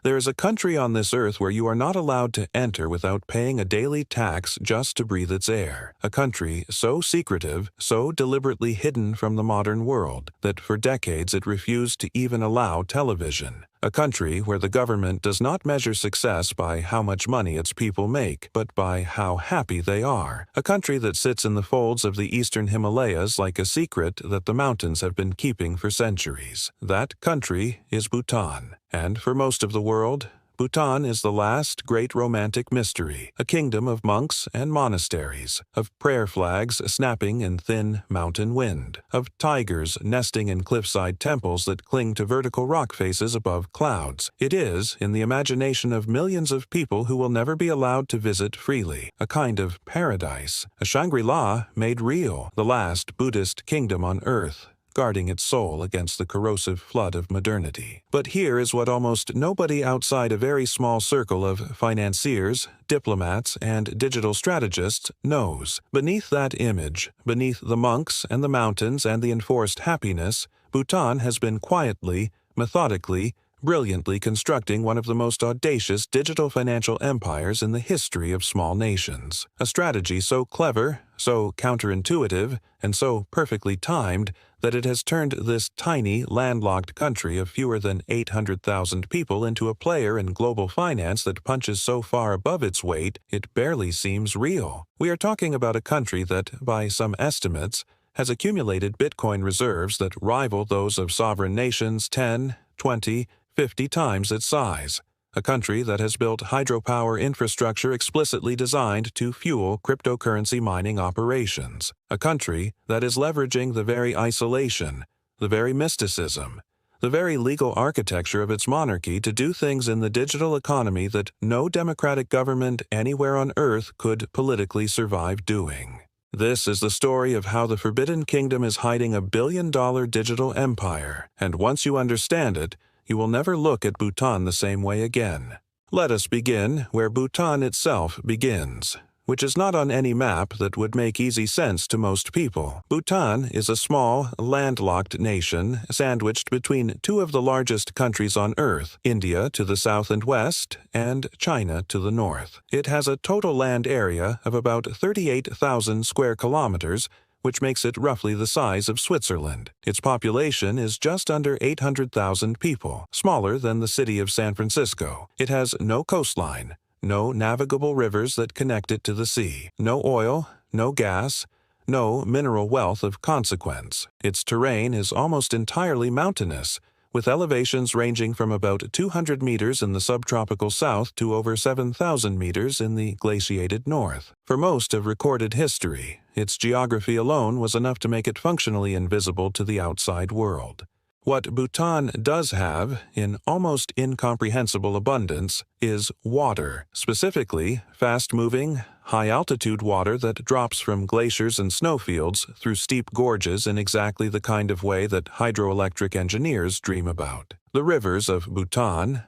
There is a country on this earth where you are not allowed to enter without paying a daily tax just to breathe its air. A country so secretive, so deliberately hidden from the modern world, that for decades it refused to even allow television. A country where the government does not measure success by how much money its people make, but by how happy they are. A country that sits in the folds of the eastern Himalayas like a secret that the mountains have been keeping for centuries. That country is Bhutan. And for most of the world, Bhutan is the last great romantic mystery, a kingdom of monks and monasteries, of prayer flags snapping in thin mountain wind, of tigers nesting in cliffside temples that cling to vertical rock faces above clouds. It is, in the imagination of millions of people who will never be allowed to visit freely, a kind of paradise, a Shangri-La made real, the last Buddhist kingdom on earth, guarding its soul against the corrosive flood of modernity. But here is what almost nobody outside a very small circle of financiers, diplomats, and digital strategists knows. Beneath that image, beneath the monks and the mountains and the enforced happiness, Bhutan has been quietly, methodically, brilliantly constructing one of the most audacious digital financial empires in the history of small nations. A strategy so clever, so counterintuitive, and so perfectly timed that it has turned this tiny, landlocked country of fewer than 800,000 people into a player in global finance that punches so far above its weight it barely seems real. We are talking about a country that, by some estimates, has accumulated Bitcoin reserves that rival those of sovereign nations 10, 20, 50 times its size. A country that has built hydropower infrastructure explicitly designed to fuel cryptocurrency mining operations. A country that is leveraging the very isolation, the very mysticism, the very legal architecture of its monarchy to do things in the digital economy that no democratic government anywhere on earth could politically survive doing. This is the story of how the Forbidden Kingdom is hiding a billion-dollar digital empire, and once you understand it, you will never look at Bhutan the same way again. Let us begin where Bhutan itself begins, which is not on any map that would make easy sense to most people. Bhutan is a small, landlocked nation sandwiched between two of the largest countries on Earth, India to the south and west, and China to the north. It has a total land area of about 38,000 square kilometers, which makes it roughly the size of Switzerland. Its population is just under 800,000 people, smaller than the city of San Francisco. It has no coastline, no navigable rivers that connect it to the sea, no oil, no gas, no mineral wealth of consequence. Its terrain is almost entirely mountainous, with elevations ranging from about 200 meters in the subtropical south to over 7,000 meters in the glaciated north. For most of recorded history, its geography alone was enough to make it functionally invisible to the outside world. What Bhutan does have, in almost incomprehensible abundance, is water, specifically fast-moving, high-altitude water that drops from glaciers and snowfields through steep gorges in exactly the kind of way that hydroelectric engineers dream about. The rivers of Bhutan,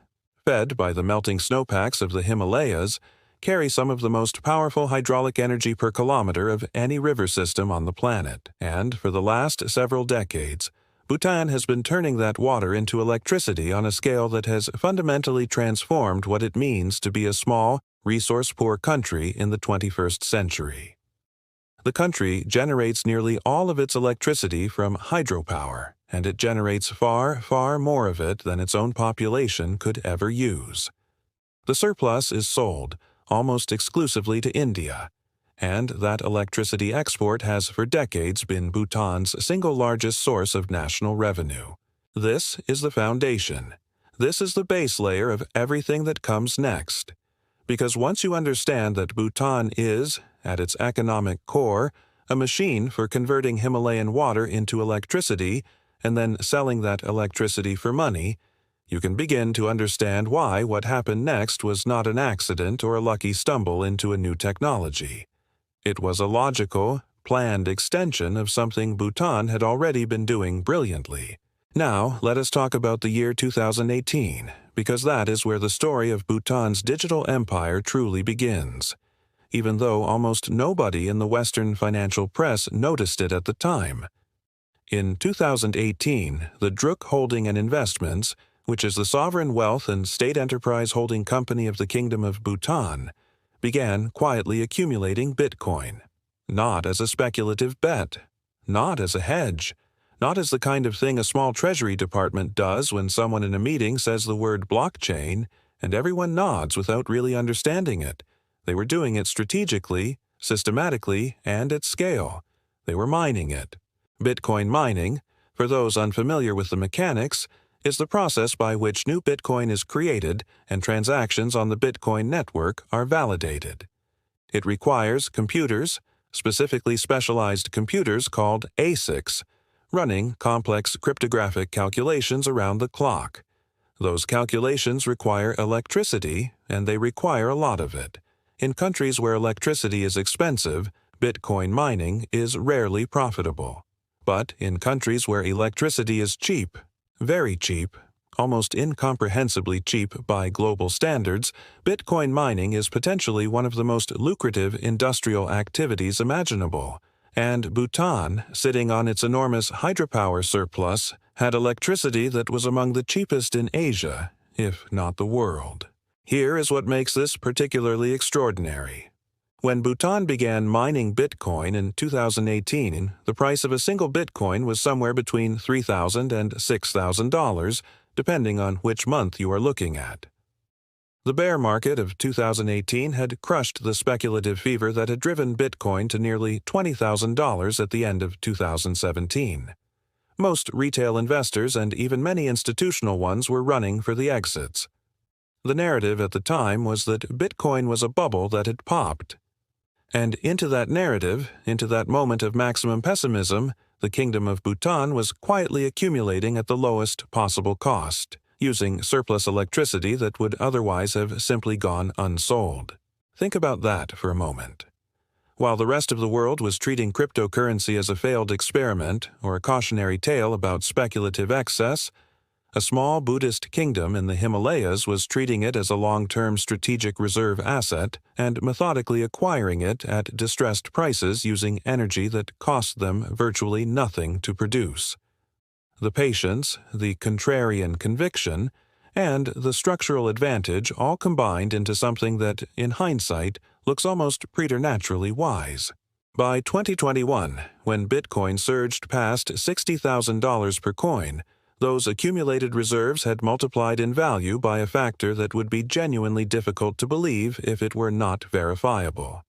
fed by the melting snowpacks of the Himalayas, carry some of the most powerful hydraulic energy per kilometer of any river system on the planet, and for the last several decades, Bhutan has been turning that water into electricity on a scale that has fundamentally transformed what it means to be a small, resource-poor country in the 21st century. The country generates nearly all of its electricity from hydropower, and it generates far, far more of it than its own population could ever use. The surplus is sold almost exclusively to India, and that electricity export has for decades been Bhutan's single largest source of national revenue. This is the foundation. This is the base layer of everything that comes next. Because once you understand that Bhutan is, at its economic core, a machine for converting Himalayan water into electricity and then selling that electricity for money, you can begin to understand why what happened next was not an accident or a lucky stumble into a new technology. It was a logical, planned extension of something Bhutan had already been doing brilliantly. Now, let us talk about the year 2018, because that is where the story of Bhutan's digital empire truly begins, even though almost nobody in the Western financial press noticed it at the time. In 2018, the Druk Holding and Investments, which is the sovereign wealth and state enterprise holding company of the Kingdom of Bhutan, began quietly accumulating Bitcoin, not as a speculative bet, not as a hedge, not as the kind of thing a small treasury department does when someone in a meeting says the word blockchain and everyone nods without really understanding it. They were doing it strategically, systematically, and at scale. They were mining it. Bitcoin mining, for those unfamiliar with the mechanics, is the process by which new Bitcoin is created and transactions on the Bitcoin network are validated. It requires computers, specifically specialized computers called ASICs, running complex cryptographic calculations around the clock. Those calculations require electricity, and they require a lot of it. In countries where electricity is expensive, Bitcoin mining is rarely profitable. But in countries where electricity is cheap, very cheap, almost incomprehensibly cheap by global standards, Bitcoin mining is potentially one of the most lucrative industrial activities imaginable. And Bhutan, sitting on its enormous hydropower surplus, had electricity that was among the cheapest in Asia, if not the world. Here is what makes this particularly extraordinary. When Bhutan began mining Bitcoin in 2018, the price of a single Bitcoin was somewhere between $3,000 and $6,000, depending on which month you are looking at. The bear market of 2018 had crushed the speculative fever that had driven Bitcoin to nearly $20,000 at the end of 2017. Most retail investors and even many institutional ones were running for the exits. The narrative at the time was that Bitcoin was a bubble that had popped. And into that narrative, into that moment of maximum pessimism, the Kingdom of Bhutan was quietly accumulating at the lowest possible cost, using surplus electricity that would otherwise have simply gone unsold. Think about that for a moment. While the rest of the world was treating cryptocurrency as a failed experiment or a cautionary tale about speculative excess, a small Buddhist kingdom in the Himalayas was treating it as a long-term strategic reserve asset and methodically acquiring it at distressed prices using energy that cost them virtually nothing to produce. The patience, the contrarian conviction, and the structural advantage all combined into something that, in hindsight, looks almost preternaturally wise. By 2021, when Bitcoin surged past $60,000 per coin, those accumulated reserves had multiplied in value by a factor that would be genuinely difficult to believe if it were not verifiable.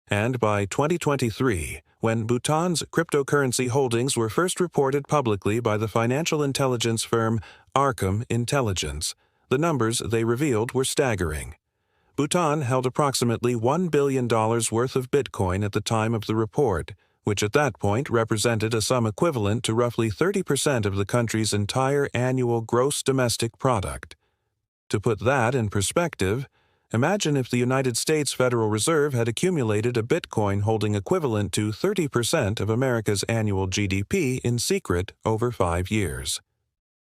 And by 2023, when Bhutan's cryptocurrency holdings were first reported publicly by the financial intelligence firm Arkham Intelligence, the numbers they revealed were staggering. Bhutan held approximately $1 billion worth of Bitcoin at the time of the report, which at that point represented a sum equivalent to roughly 30% of the country's entire annual gross domestic product. To put that in perspective, imagine if the United States Federal Reserve had accumulated a Bitcoin holding equivalent to 30% of America's annual GDP in secret over 5 years.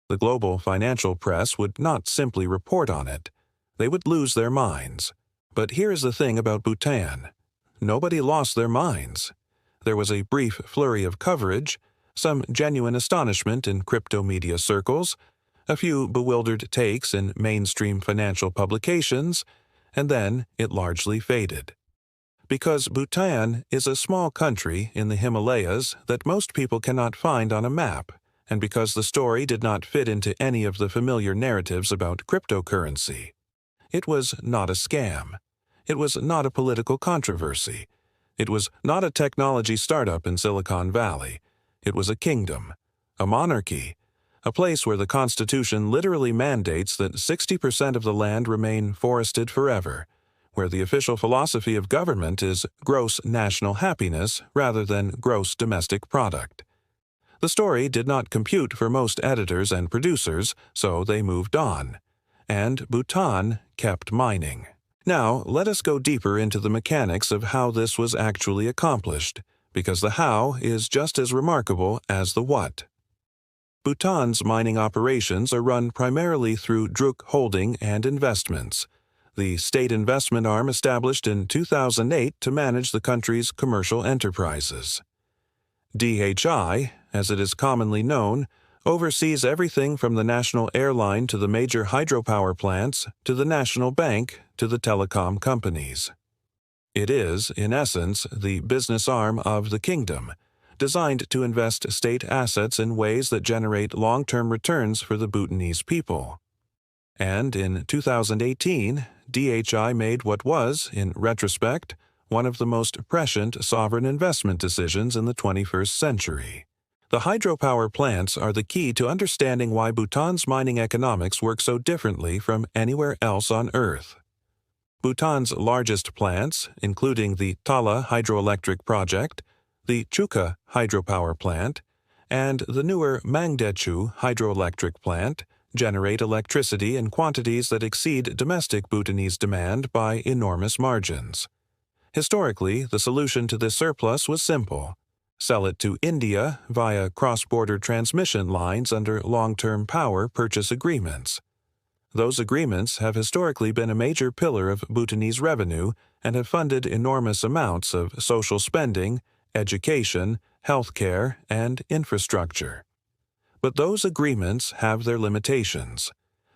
The global financial press would not simply report on it. They would lose their minds. But here is the thing about Bhutan. Nobody lost their minds. There was a brief flurry of coverage, some genuine astonishment in crypto media circles, a few bewildered takes in mainstream financial publications, and then it largely faded. Because Bhutan is a small country in the Himalayas that most people cannot find on a map, and because the story did not fit into any of the familiar narratives about cryptocurrency. It was not a scam. It was not a political controversy. It was not a technology startup in Silicon Valley. It was a kingdom, a monarchy, a place where the Constitution literally mandates that 60% of the land remain forested forever, where the official philosophy of government is gross national happiness rather than gross domestic product. The story did not compute for most editors and producers, so they moved on. And Bhutan kept mining. Now, let us go deeper into the mechanics of how this was actually accomplished, because the how is just as remarkable as the what. Bhutan's mining operations are run primarily through Druk Holding and Investments, the state investment arm established in 2008 to manage the country's commercial enterprises. DHI, as it is commonly known, oversees everything from the national airline to the major hydropower plants to the national bank to the telecom companies. It is, in essence, the business arm of the kingdom, designed to invest state assets in ways that generate long-term returns for the Bhutanese people. And in 2018, DHI made what was, in retrospect, one of the most prescient sovereign investment decisions in the 21st century. The hydropower plants are the key to understanding why Bhutan's mining economics work so differently from anywhere else on Earth. Bhutan's largest plants, including the Tala hydroelectric project, the Chuka hydropower plant, and the newer Mangdechu hydroelectric plant, generate electricity in quantities that exceed domestic Bhutanese demand by enormous margins. Historically, the solution to this surplus was simple: sell it to India via cross-border transmission lines under long-term power purchase agreements. Those agreements have historically been a major pillar of Bhutanese revenue and have funded enormous amounts of social spending, education, healthcare, and infrastructure. But those agreements have their limitations.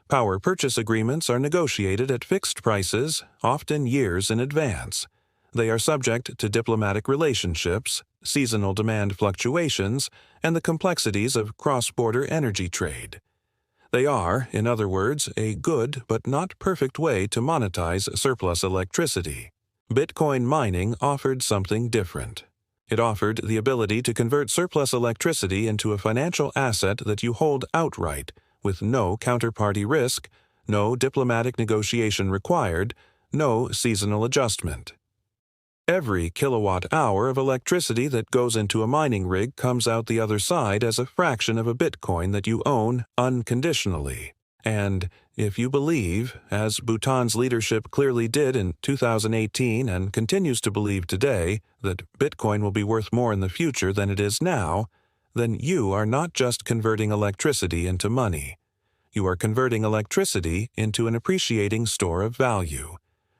Power purchase agreements are negotiated at fixed prices, often years in advance. They are subject to diplomatic relationships, seasonal demand fluctuations, and the complexities of cross-border energy trade. They are, in other words, a good but not perfect way to monetize surplus electricity. Bitcoin mining offered something different. It offered the ability to convert surplus electricity into a financial asset that you hold outright, with no counterparty risk, no diplomatic negotiation required, no seasonal adjustment. Every kilowatt-hour of electricity that goes into a mining rig comes out the other side as a fraction of a Bitcoin that you own unconditionally. And if you believe, as Bhutan's leadership clearly did in 2018 and continues to believe today, that Bitcoin will be worth more in the future than it is now, then you are not just converting electricity into money. You are converting electricity into an appreciating store of value.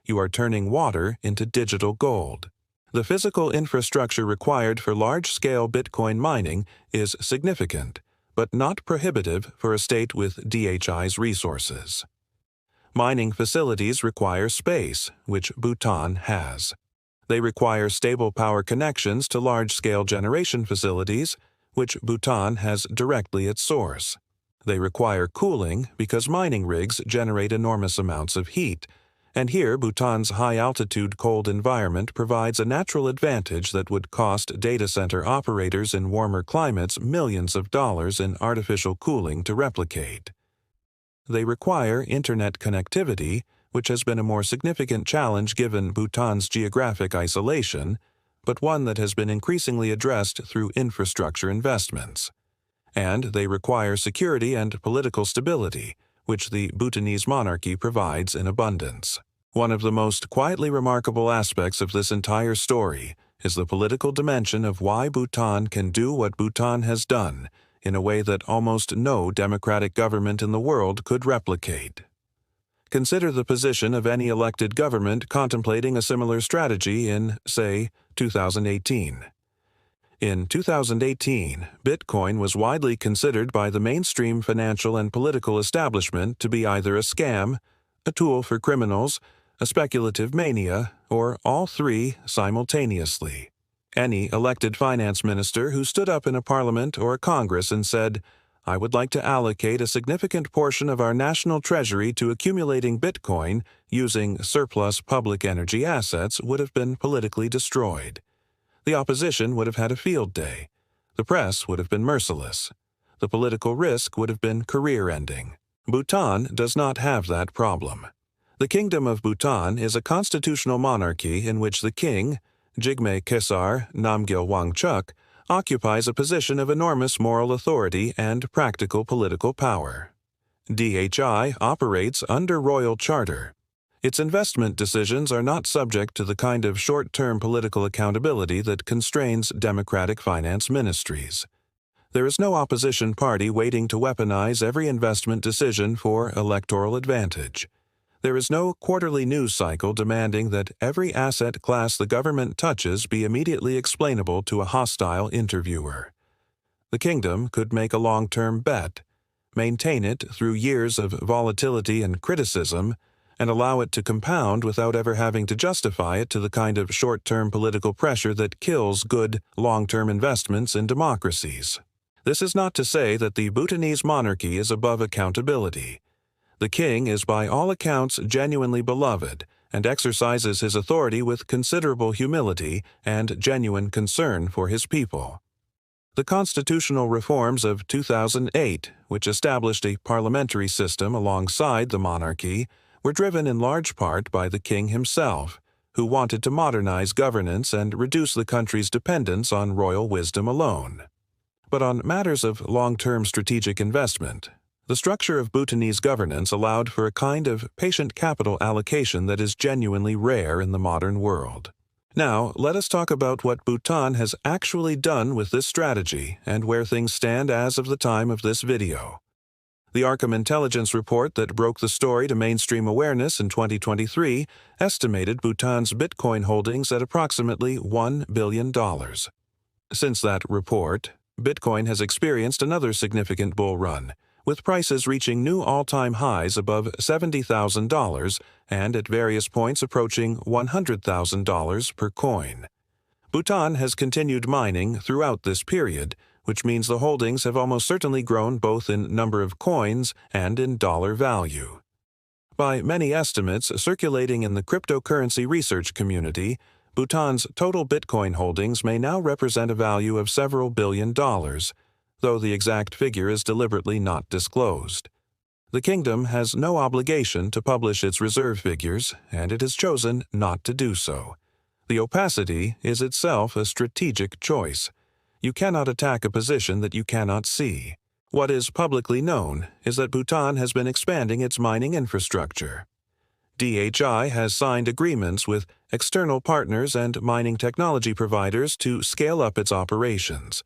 You are turning water into digital gold. The physical infrastructure required for large-scale Bitcoin mining is significant, but not prohibitive for a state with DHI's resources. Mining facilities require space, which Bhutan has. They require stable power connections to large-scale generation facilities, which Bhutan has directly at source. They require cooling because mining rigs generate enormous amounts of heat, and here Bhutan's high-altitude cold environment provides a natural advantage that would cost data center operators in warmer climates millions of dollars in artificial cooling to replicate. They require internet connectivity, which has been a more significant challenge given Bhutan's geographic isolation, but one that has been increasingly addressed through infrastructure investments. And they require security and political stability, which the Bhutanese monarchy provides in abundance. One of the most quietly remarkable aspects of this entire story is the political dimension of why Bhutan can do what Bhutan has done in a way that almost no democratic government in the world could replicate. Consider the position of any elected government contemplating a similar strategy in, say, 2018. In 2018, Bitcoin was widely considered by the mainstream financial and political establishment to be either a scam, a tool for criminals, a speculative mania, or all three simultaneously. Any elected finance minister who stood up in a parliament or a Congress and said, "I would like to allocate a significant portion of our national treasury to accumulating Bitcoin using surplus public energy assets," would have been politically destroyed. The opposition would have had a field day. The press would have been merciless. The political risk would have been career-ending. Bhutan does not have that problem. The Kingdom of Bhutan is a constitutional monarchy in which the king, Jigme Khesar Namgyal Wangchuck, occupies a position of enormous moral authority and practical political power. DHI operates under royal charter. Its investment decisions are not subject to the kind of short-term political accountability that constrains democratic finance ministries. There is no opposition party waiting to weaponize every investment decision for electoral advantage. There is no quarterly news cycle demanding that every asset class the government touches be immediately explainable to a hostile interviewer. The kingdom could make a long-term bet, maintain it through years of volatility and criticism, and allow it to compound without ever having to justify it to the kind of short-term political pressure that kills good, long-term investments in democracies. This is not to say that the Bhutanese monarchy is above accountability. The king is by all accounts genuinely beloved and exercises his authority with considerable humility and genuine concern for his people. The constitutional reforms of 2008, which established a parliamentary system alongside the monarchy, were driven in large part by the king himself, who wanted to modernize governance and reduce the country's dependence on royal wisdom alone. But on matters of long-term strategic investment, the structure of Bhutanese governance allowed for a kind of patient capital allocation that is genuinely rare in the modern world. Now, let us talk about what Bhutan has actually done with this strategy and where things stand as of the time of this video. The Arkham intelligence report that broke the story to mainstream awareness in 2023 estimated Bhutan's Bitcoin holdings at approximately $1 billion. Since that report, Bitcoin has experienced another significant bull run, with prices reaching new all-time highs above $70,000 and at various points approaching $100,000 per coin. Bhutan has continued mining throughout this period, which means the holdings have almost certainly grown both in number of coins and in dollar value. By many estimates circulating in the cryptocurrency research community, Bhutan's total Bitcoin holdings may now represent a value of several $billion, though the exact figure is deliberately not disclosed. The kingdom has no obligation to publish its reserve figures, and it has chosen not to do so. The opacity is itself a strategic choice. You cannot attack a position that you cannot see. What is publicly known is that Bhutan has been expanding its mining infrastructure. DHI has signed agreements with external partners and mining technology providers to scale up its operations.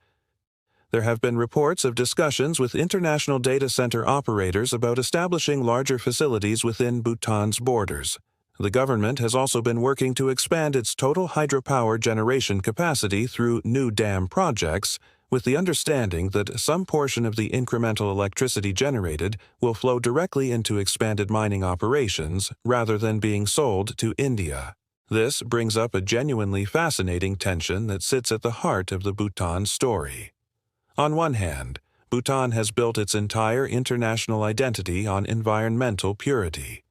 There have been reports of discussions with international data center operators about establishing larger facilities within Bhutan's borders. The government has also been working to expand its total hydropower generation capacity through new dam projects, with the understanding that some portion of the incremental electricity generated will flow directly into expanded mining operations rather than being sold to India. This brings up a genuinely fascinating tension that sits at the heart of the Bhutan story. On one hand, Bhutan has built its entire international identity on environmental purity.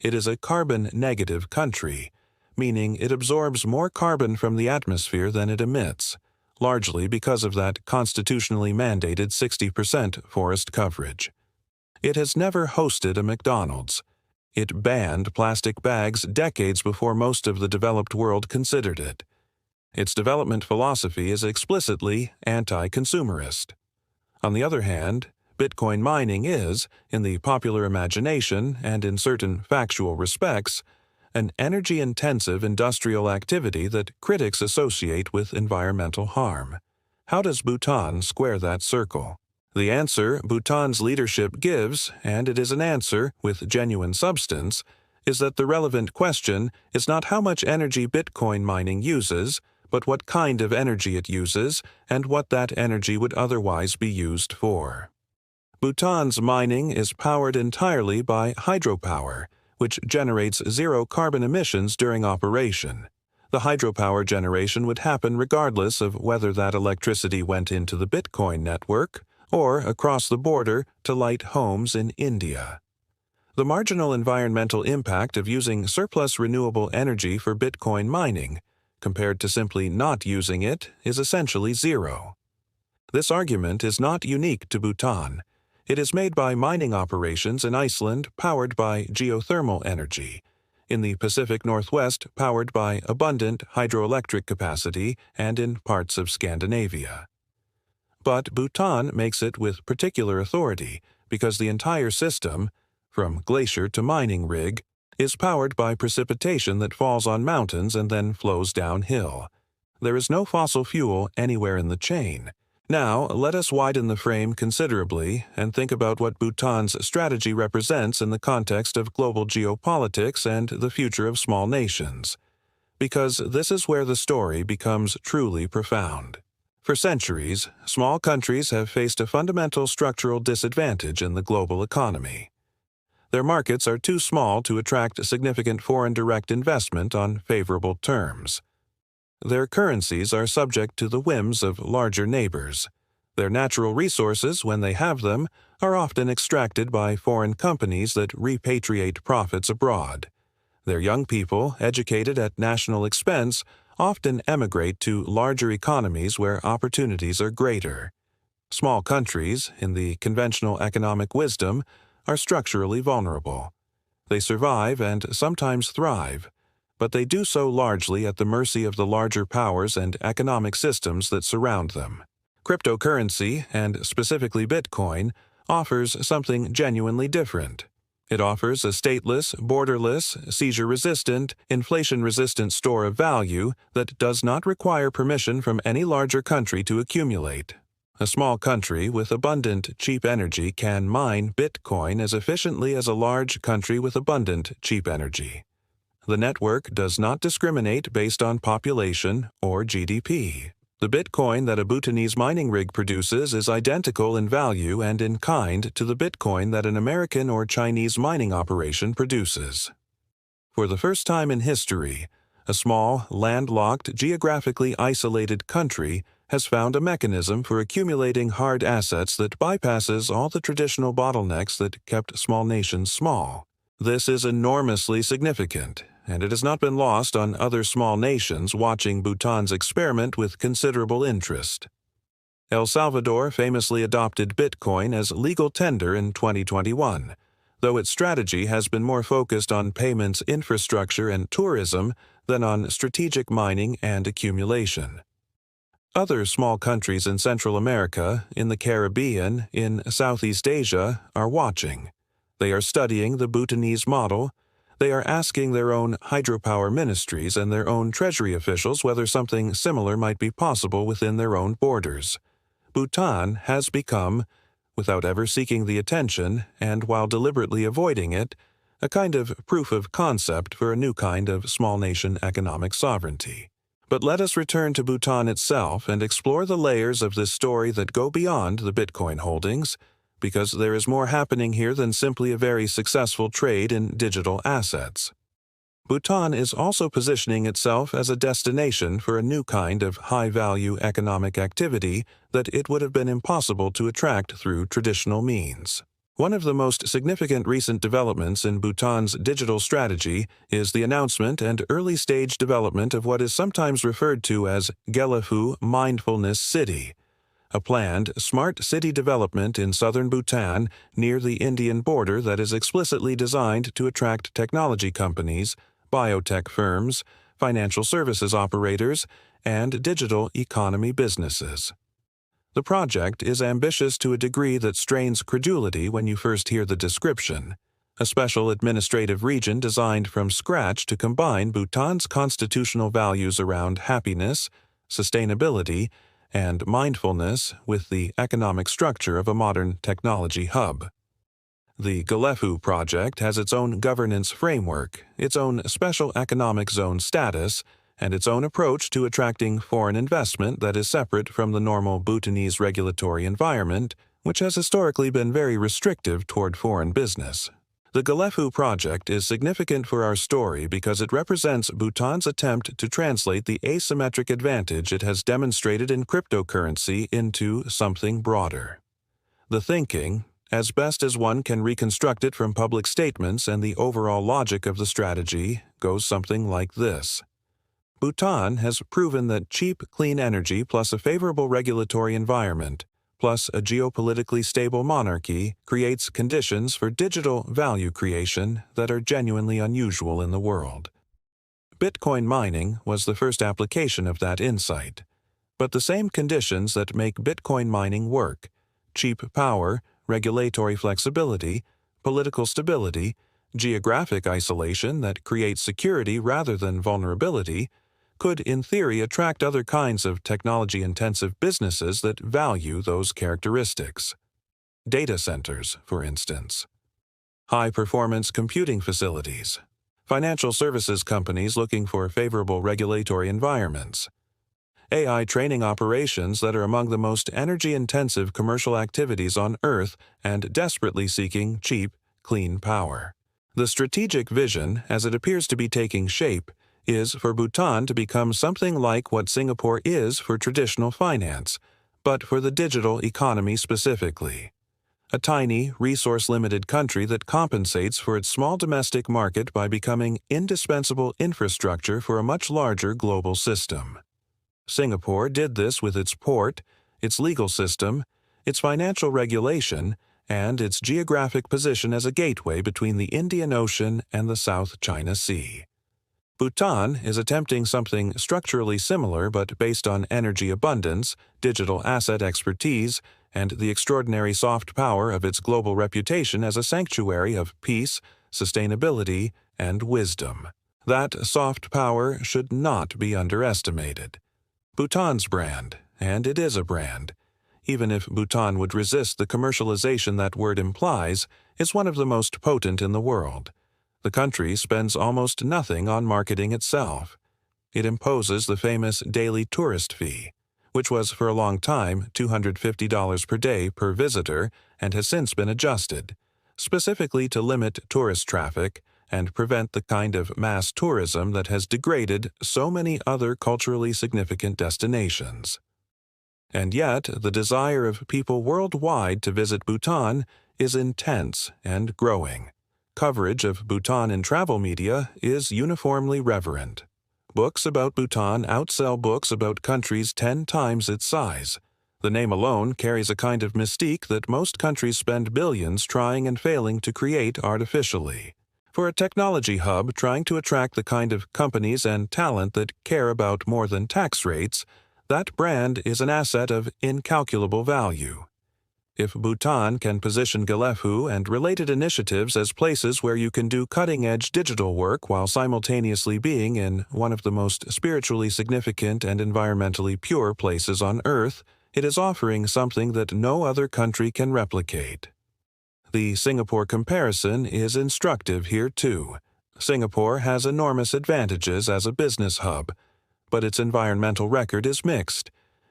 It is a carbon-negative country, meaning it absorbs more carbon from the atmosphere than it emits, largely because of that constitutionally mandated 60% forest coverage. It has never hosted a McDonald's. It banned plastic bags decades before most of the developed world considered it. Its development philosophy is explicitly anti-consumerist. On the other hand, Bitcoin mining is, in the popular imagination and in certain factual respects, an energy-intensive industrial activity that critics associate with environmental harm. How does Bhutan square that circle? The answer Bhutan's leadership gives, and it is an answer with genuine substance, is that the relevant question is not how much energy Bitcoin mining uses, but what kind of energy it uses and what that energy would otherwise be used for. Bhutan's mining is powered entirely by hydropower, which generates zero carbon emissions during operation. The hydropower generation would happen regardless of whether that electricity went into the Bitcoin network or across the border to light homes in India. The marginal environmental impact of using surplus renewable energy for Bitcoin mining, compared to simply not using it, is essentially zero. This argument is not unique to Bhutan. It is made by mining operations in Iceland powered by geothermal energy, in the Pacific Northwest powered by abundant hydroelectric capacity, and in parts of Scandinavia. But Bhutan makes it with particular authority because the entire system, from glacier to mining rig, is powered by precipitation that falls on mountains and then flows downhill. There is no fossil fuel anywhere in the chain. Now, let us widen the frame considerably and think about what Bhutan's strategy represents in the context of global geopolitics and the future of small nations. Because this is where the story becomes truly profound. For centuries, small countries have faced a fundamental structural disadvantage in the global economy. Their markets are too small to attract significant foreign direct investment on favorable terms. Their currencies are subject to the whims of larger neighbors. Their natural resources, when they have them, are often extracted by foreign companies that repatriate profits abroad. Their young people, educated at national expense, often emigrate to larger economies where opportunities are greater. Small countries, in the conventional economic wisdom, are structurally vulnerable. They survive and sometimes thrive, but they do so largely at the mercy of the larger powers and economic systems that surround them. Cryptocurrency, and specifically Bitcoin, offers something genuinely different. It offers a stateless, borderless, seizure-resistant, inflation-resistant store of value that does not require permission from any larger country to accumulate. A small country with abundant, cheap energy can mine Bitcoin as efficiently as a large country with abundant, cheap energy. The network does not discriminate based on population or GDP. The Bitcoin that a Bhutanese mining rig produces is identical in value and in kind to the Bitcoin that an American or Chinese mining operation produces. For the first time in history, a small, landlocked, geographically isolated country has found a mechanism for accumulating hard assets that bypasses all the traditional bottlenecks that kept small nations small. This is enormously significant, and it has not been lost on other small nations watching Bhutan's experiment with considerable interest. El Salvador famously adopted Bitcoin as legal tender in 2021, though its strategy has been more focused on payments infrastructure and tourism than on strategic mining and accumulation. Other small countries in Central America, in the Caribbean, in Southeast Asia are watching. They are studying the Bhutanese model. They are asking their own hydropower ministries and their own treasury officials whether something similar might be possible within their own borders. Bhutan has become, without ever seeking the attention and while deliberately avoiding it, a kind of proof of concept for a new kind of small nation economic sovereignty. But let us return to Bhutan itself and explore the layers of this story that go beyond the Bitcoin holdings, because there is more happening here than simply a very successful trade in digital assets. Bhutan is also positioning itself as a destination for a new kind of high-value economic activity that it would have been impossible to attract through traditional means. One of the most significant recent developments in Bhutan's digital strategy is the announcement and early-stage development of what is sometimes referred to as Gelaphu Mindfulness City, a planned smart city development in southern Bhutan near the Indian border that is explicitly designed to attract technology companies, biotech firms, financial services operators, and digital economy businesses. The project is ambitious to a degree that strains credulity when you first hear the description. A special administrative region designed from scratch to combine Bhutan's constitutional values around happiness, sustainability, and mindfulness with the economic structure of a modern technology hub. The Gelaphu project has its own governance framework, its own special economic zone status, and its own approach to attracting foreign investment that is separate from the normal Bhutanese regulatory environment, which has historically been very restrictive toward foreign business. The Gelaphu project is significant for our story because it represents Bhutan's attempt to translate the asymmetric advantage it has demonstrated in cryptocurrency into something broader. The thinking, as best as one can reconstruct it from public statements and the overall logic of the strategy, goes something like this. Bhutan has proven that cheap, clean energy plus a favorable regulatory environment, plus a geopolitically stable monarchy, creates conditions for digital value creation that are genuinely unusual in the world. Bitcoin mining was the first application of that insight. But the same conditions that make Bitcoin mining work, cheap power, regulatory flexibility, political stability, geographic isolation that creates security rather than vulnerability, could in theory attract other kinds of technology-intensive businesses that value those characteristics. Data centers, for instance. High-performance computing facilities. Financial services companies looking for favorable regulatory environments. AI training operations that are among the most energy-intensive commercial activities on Earth and desperately seeking cheap, clean power. The strategic vision, as it appears to be taking shape, is for Bhutan to become something like what Singapore is for traditional finance, but for the digital economy specifically. A tiny, resource-limited country that compensates for its small domestic market by becoming indispensable infrastructure for a much larger global system. Singapore did this with its port, its legal system, its financial regulation, and its geographic position as a gateway between the Indian Ocean and the South China Sea. Bhutan is attempting something structurally similar but based on energy abundance, digital asset expertise, and the extraordinary soft power of its global reputation as a sanctuary of peace, sustainability, and wisdom. That soft power should not be underestimated. Bhutan's brand, and it is a brand, even if Bhutan would resist the commercialization that word implies, is one of the most potent in the world. The country spends almost nothing on marketing itself. It imposes the famous daily tourist fee, which was for a long time $250 per day per visitor and has since been adjusted, specifically to limit tourist traffic and prevent the kind of mass tourism that has degraded so many other culturally significant destinations. And yet, the desire of people worldwide to visit Bhutan is intense and growing. Coverage of Bhutan in travel media is uniformly reverent. Books about Bhutan outsell books about countries 10 times its size. The name alone carries a kind of mystique that most countries spend billions trying and failing to create artificially. For a technology hub trying to attract the kind of companies and talent that care about more than tax rates, that brand is an asset of incalculable value. If Bhutan can position Galefu and related initiatives as places where you can do cutting-edge digital work while simultaneously being in one of the most spiritually significant and environmentally pure places on Earth, it is offering something that no other country can replicate. The Singapore comparison is instructive here too. Singapore has enormous advantages as a business hub, but its environmental record is mixed.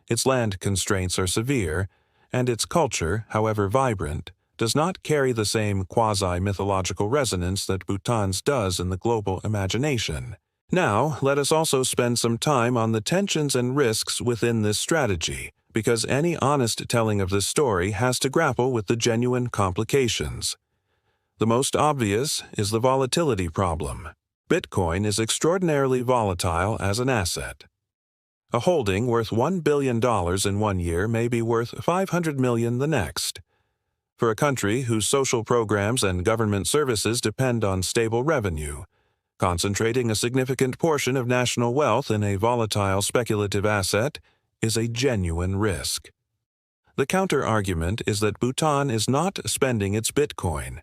Its land constraints are severe, and its culture, however vibrant, does not carry the same quasi-mythological resonance that Bhutan's does in the global imagination. Now, let us also spend some time on the tensions and risks within this strategy, because any honest telling of this story has to grapple with the genuine complications. The most obvious is the volatility problem. Bitcoin is extraordinarily volatile as an asset. A holding worth $1 billion in one year may be worth $500 million the next. For a country whose social programs and government services depend on stable revenue, concentrating a significant portion of national wealth in a volatile speculative asset is a genuine risk. The counter-argument is that Bhutan is not spending its Bitcoin.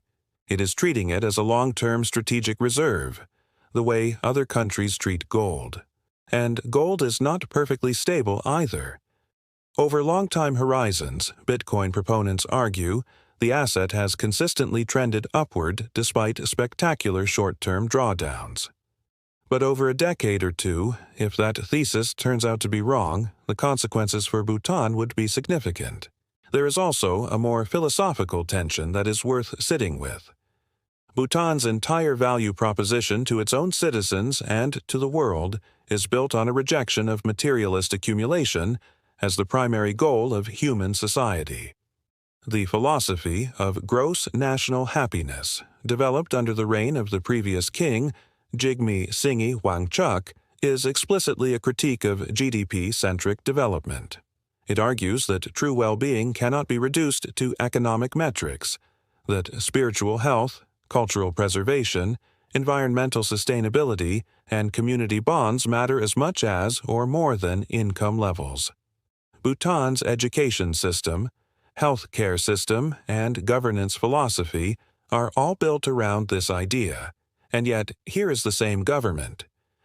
It is treating it as a long-term strategic reserve, the way other countries treat gold. And gold is not perfectly stable either. Over long-time horizons, Bitcoin proponents argue, the asset has consistently trended upward despite spectacular short-term drawdowns. But over a decade or two, if that thesis turns out to be wrong, the consequences for Bhutan would be significant. There is also a more philosophical tension that is worth sitting with. Bhutan's entire value proposition to its own citizens and to the world is built on a rejection of materialist accumulation as the primary goal of human society. The philosophy of gross national happiness, developed under the reign of the previous king, Jigme Singye Wangchuck, is explicitly a critique of GDP-centric development. It argues that true well-being cannot be reduced to economic metrics, that spiritual health, cultural preservation, environmental sustainability, and community bonds matter as much as or more than income levels. Bhutan's education system, health care system, and governance philosophy are all built around this idea, and yet here is the same government,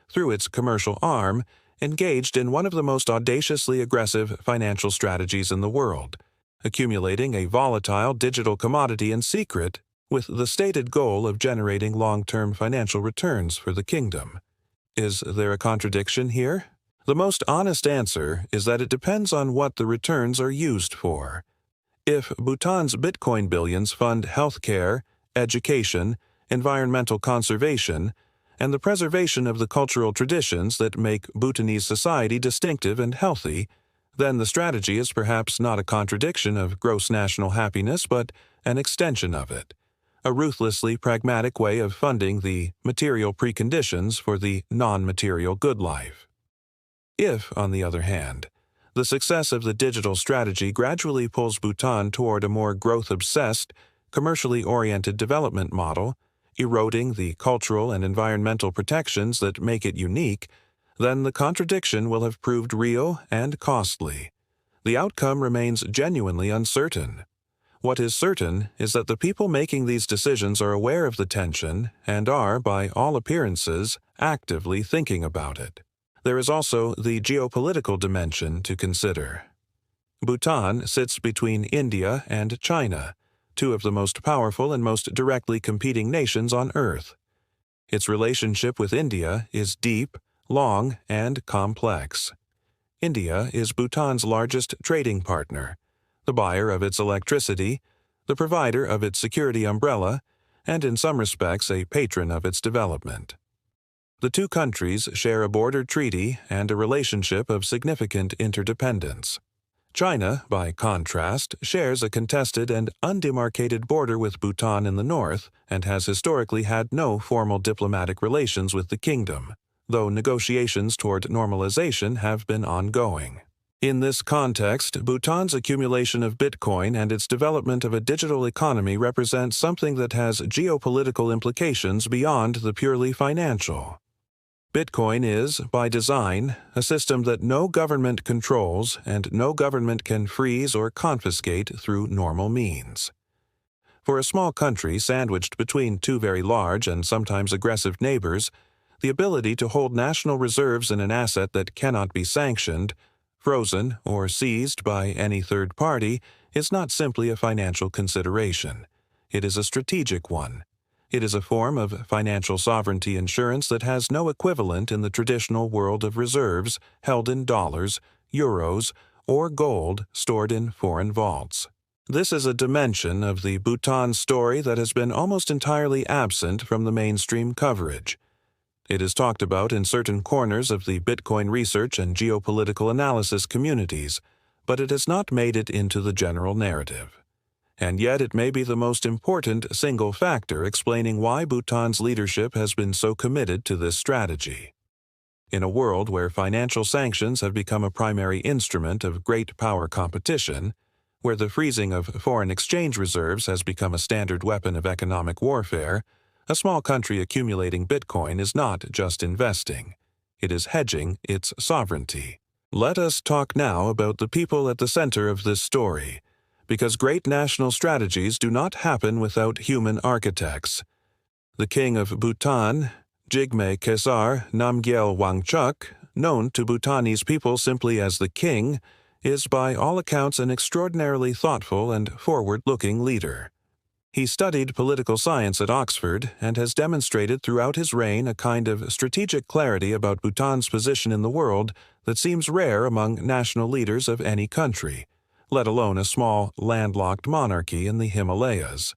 through its commercial arm, engaged in one of the most audaciously aggressive financial strategies in the world, accumulating a volatile digital commodity in secret with the stated goal of generating long-term financial returns for the kingdom. Is there a contradiction here? The most honest answer is that it depends on what the returns are used for. If Bhutan's Bitcoin billions fund healthcare, education, environmental conservation, and the preservation of the cultural traditions that make Bhutanese society distinctive and healthy, then the strategy is perhaps not a contradiction of gross national happiness, but an extension of it, a ruthlessly pragmatic way of funding the material preconditions for the non-material good life. If, on the other hand, the success of the digital strategy gradually pulls Bhutan toward a more growth-obsessed, commercially oriented development model, eroding the cultural and environmental protections that make it unique, then the contradiction will have proved real and costly. The outcome remains genuinely uncertain. What is certain is that the people making these decisions are aware of the tension and are, by all appearances, actively thinking about it. There is also the geopolitical dimension to consider. Bhutan sits between India and China, two of the most powerful and most directly competing nations on Earth. Its relationship with India is deep, long, and complex. India is Bhutan's largest trading partner, the buyer of its electricity, the provider of its security umbrella, and in some respects a patron of its development. The two countries share a border treaty and a relationship of significant interdependence. China, by contrast, shares a contested and undemarcated border with Bhutan in the north and has historically had no formal diplomatic relations with the kingdom, though negotiations toward normalization have been ongoing. In this context, Bhutan's accumulation of Bitcoin and its development of a digital economy represents something that has geopolitical implications beyond the purely financial. Bitcoin is, by design, a system that no government controls and no government can freeze or confiscate through normal means. For a small country sandwiched between two very large and sometimes aggressive neighbors, the ability to hold national reserves in an asset that cannot be sanctioned, frozen, or seized by any third party is not simply a financial consideration. It is a strategic one. It is a form of financial sovereignty insurance that has no equivalent in the traditional world of reserves held in dollars, euros, or gold stored in foreign vaults. This is a dimension of the Bhutan story that has been almost entirely absent from the mainstream coverage. It is talked about in certain corners of the Bitcoin research and geopolitical analysis communities, but it has not made it into the general narrative. And yet it may be the most important single factor explaining why Bhutan's leadership has been so committed to this strategy. In a world where financial sanctions have become a primary instrument of great power competition, where the freezing of foreign exchange reserves has become a standard weapon of economic warfare, a small country accumulating Bitcoin is not just investing. It is hedging its sovereignty. Let us talk now about the people at the center of this story, because great national strategies do not happen without human architects. The king of Bhutan, Jigme Khesar Namgyel Wangchuck, known to Bhutanese people simply as the king, is by all accounts an extraordinarily thoughtful and forward-looking leader. He studied political science at Oxford and has demonstrated throughout his reign a kind of strategic clarity about Bhutan's position in the world that seems rare among national leaders of any country, let alone a small, landlocked monarchy in the Himalayas.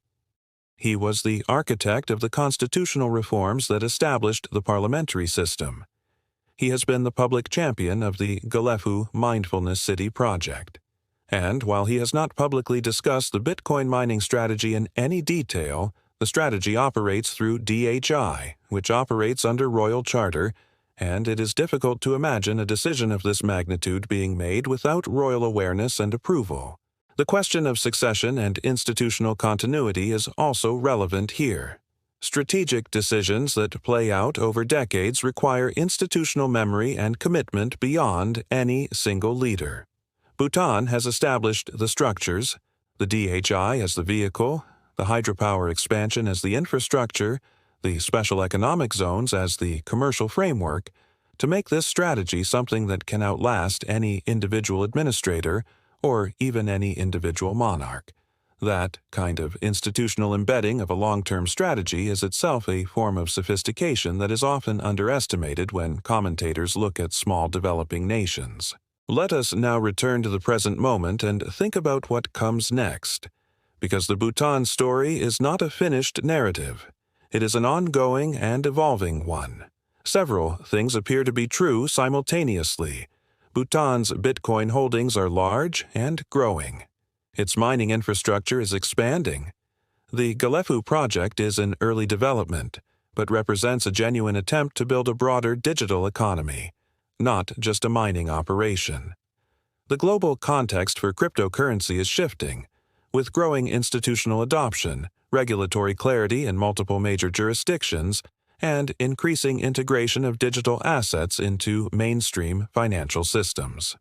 He was the architect of the constitutional reforms that established the parliamentary system. He has been the public champion of the Galefu Mindfulness City project. And while he has not publicly discussed the Bitcoin mining strategy in any detail, the strategy operates through DHI, which operates under Royal Charter, and it is difficult to imagine a decision of this magnitude being made without royal awareness and approval. The question of succession and institutional continuity is also relevant here. Strategic decisions that play out over decades require institutional memory and commitment beyond any single leader. Bhutan has established the structures, the DHI as the vehicle, the hydropower expansion as the infrastructure, the special economic zones as the commercial framework, to make this strategy something that can outlast any individual administrator or even any individual monarch. That kind of institutional embedding of a long-term strategy is itself a form of sophistication that is often underestimated when commentators look at small developing nations. Let us now return to the present moment and think about what comes next, because the Bhutan story is not a finished narrative. It is an ongoing and evolving one. Several things appear to be true simultaneously. Bhutan's Bitcoin holdings are large and growing. Its mining infrastructure is expanding. The Galefu project is in early development, but represents a genuine attempt to build a broader digital economy, not just a mining operation. The global context for cryptocurrency is shifting, with growing institutional adoption, regulatory clarity in multiple major jurisdictions, and increasing integration of digital assets into mainstream financial systems.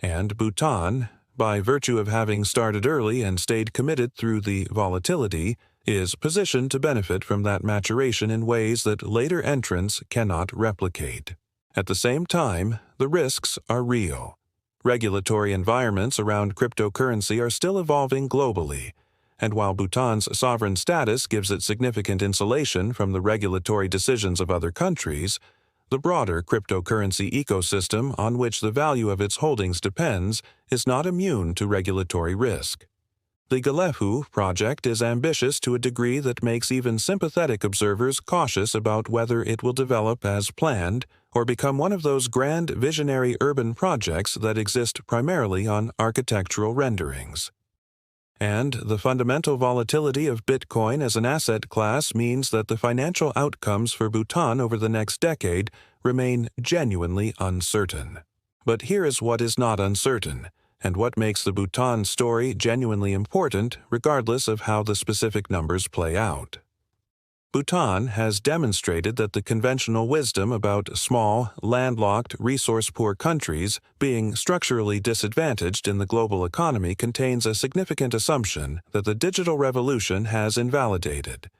And Bhutan, by virtue of having started early and stayed committed through the volatility, is positioned to benefit from that maturation in ways that later entrants cannot replicate. At the same time, the risks are real. Regulatory environments around cryptocurrency are still evolving globally, and while Bhutan's sovereign status gives it significant insulation from the regulatory decisions of other countries, the broader cryptocurrency ecosystem on which the value of its holdings depends is not immune to regulatory risk. The Galefu project is ambitious to a degree that makes even sympathetic observers cautious about whether it will develop as planned or become one of those grand visionary urban projects that exist primarily on architectural renderings. And the fundamental volatility of Bitcoin as an asset class means that the financial outcomes for Bhutan over the next decade remain genuinely uncertain. But here is what is not uncertain, and what makes the Bhutan story genuinely important regardless of how the specific numbers play out. Bhutan has demonstrated that the conventional wisdom about small, landlocked, resource-poor countries being structurally disadvantaged in the global economy contains a significant assumption that the digital revolution has invalidated.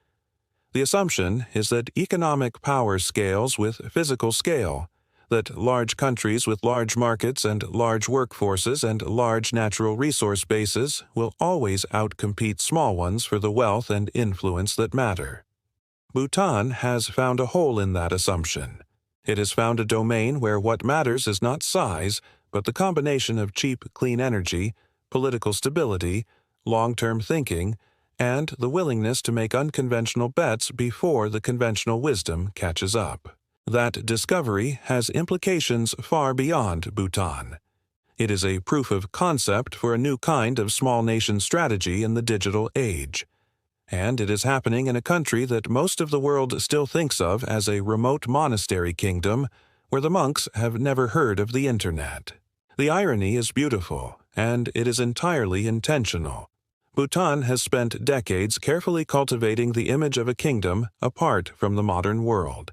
The assumption is that economic power scales with physical scale, that large countries with large markets and large workforces and large natural resource bases will always outcompete small ones for the wealth and influence that matter. Bhutan has found a hole in that assumption. It has found a domain where what matters is not size, but the combination of cheap, clean energy, political stability, long-term thinking, and the willingness to make unconventional bets before the conventional wisdom catches up. That discovery has implications far beyond Bhutan. It is a proof of concept for a new kind of small nation strategy in the digital age. And it is happening in a country that most of the world still thinks of as a remote monastery kingdom where the monks have never heard of the internet. The irony is beautiful, and it is entirely intentional. Bhutan has spent decades carefully cultivating the image of a kingdom apart from the modern world.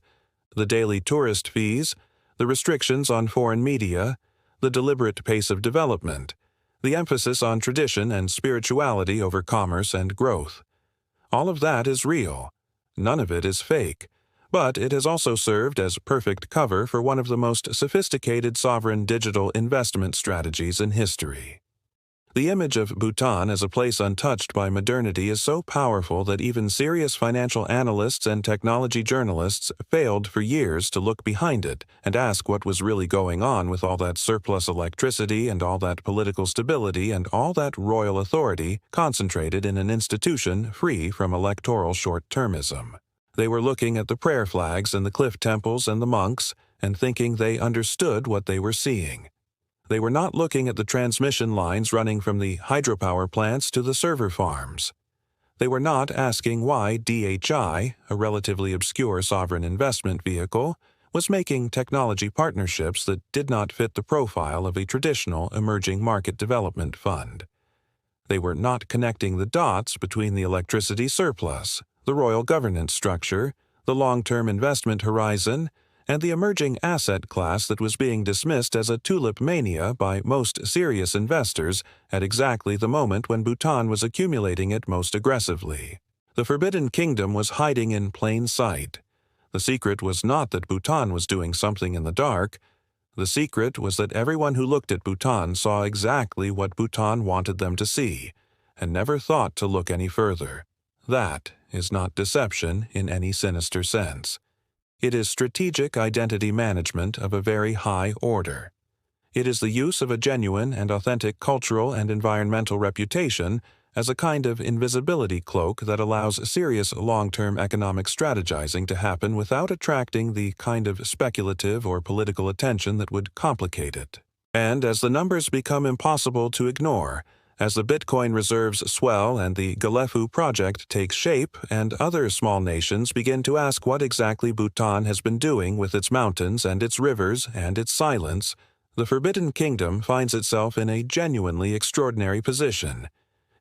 The daily tourist fees, the restrictions on foreign media, the deliberate pace of development, the emphasis on tradition and spirituality over commerce and growth. All of that is real. None of it is fake, but it has also served as perfect cover for one of the most sophisticated sovereign digital investment strategies in history. The image of Bhutan as a place untouched by modernity is so powerful that even serious financial analysts and technology journalists failed for years to look behind it and ask what was really going on with all that surplus electricity and all that political stability and all that royal authority concentrated in an institution free from electoral short-termism. They were looking at the prayer flags and the cliff temples and the monks and thinking they understood what they were seeing. They were not looking at the transmission lines running from the hydropower plants to the server farms. They were not asking why DHI, a relatively obscure sovereign investment vehicle, was making technology partnerships that did not fit the profile of a traditional emerging market development fund. They were not connecting the dots between the electricity surplus, the royal governance structure, the long-term investment horizon, and the emerging asset class that was being dismissed as a tulip mania by most serious investors at exactly the moment when Bhutan was accumulating it most aggressively. The Forbidden Kingdom was hiding in plain sight. The secret was not that Bhutan was doing something in the dark. The secret was that everyone who looked at Bhutan saw exactly what Bhutan wanted them to see, and never thought to look any further. That is not deception in any sinister sense. It is strategic identity management of a very high order. It is the use of a genuine and authentic cultural and environmental reputation as a kind of invisibility cloak that allows serious long-term economic strategizing to happen without attracting the kind of speculative or political attention that would complicate it. And as the numbers become impossible to ignore, as the Bitcoin reserves swell and the Galefu project takes shape and other small nations begin to ask what exactly Bhutan has been doing with its mountains and its rivers and its silence, the Forbidden Kingdom finds itself in a genuinely extraordinary position.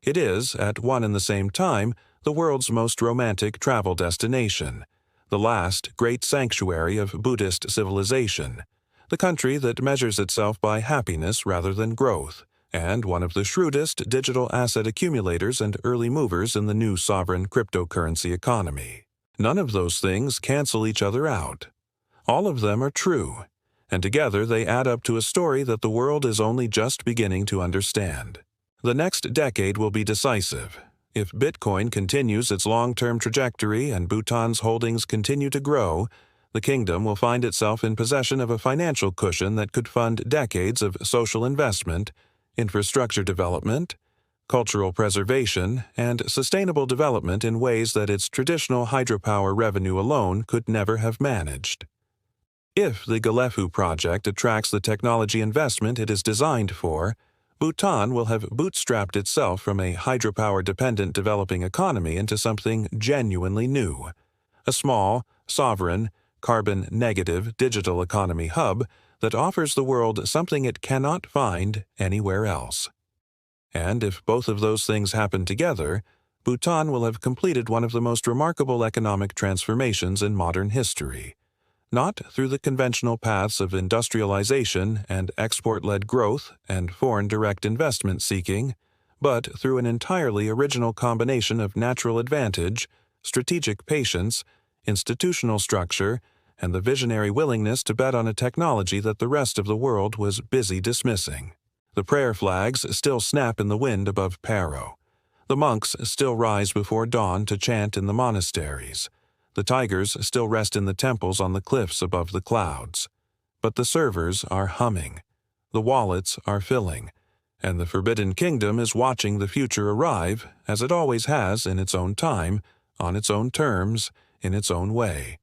It is, at one and the same time, the world's most romantic travel destination, the last great sanctuary of Buddhist civilization, the country that measures itself by happiness rather than growth, and one of the shrewdest digital asset accumulators and early movers in the new sovereign cryptocurrency economy. None of those things cancel each other out. All of them are true, and together they add up to a story that the world is only just beginning to understand. The next decade will be decisive. If Bitcoin continues its long-term trajectory and Bhutan's holdings continue to grow, the kingdom will find itself in possession of a financial cushion that could fund decades of social investment, infrastructure development, cultural preservation, and sustainable development in ways that its traditional hydropower revenue alone could never have managed. If the Galefu project attracts the technology investment it is designed for, Bhutan will have bootstrapped itself from a hydropower-dependent developing economy into something genuinely new, a small, sovereign, carbon-negative digital economy hub that offers the world something it cannot find anywhere else. And if both of those things happen together, Bhutan will have completed one of the most remarkable economic transformations in modern history, not through the conventional paths of industrialization and export-led growth and foreign direct investment seeking, but through an entirely original combination of natural advantage, strategic patience, institutional structure, and the visionary willingness to bet on a technology that the rest of the world was busy dismissing. The prayer flags still snap in the wind above Paro. The monks still rise before dawn to chant in the monasteries. The tigers still rest in the temples on the cliffs above the clouds. But the servers are humming. The wallets are filling. And the Forbidden Kingdom is watching the future arrive, as it always has in its own time, on its own terms, in its own way.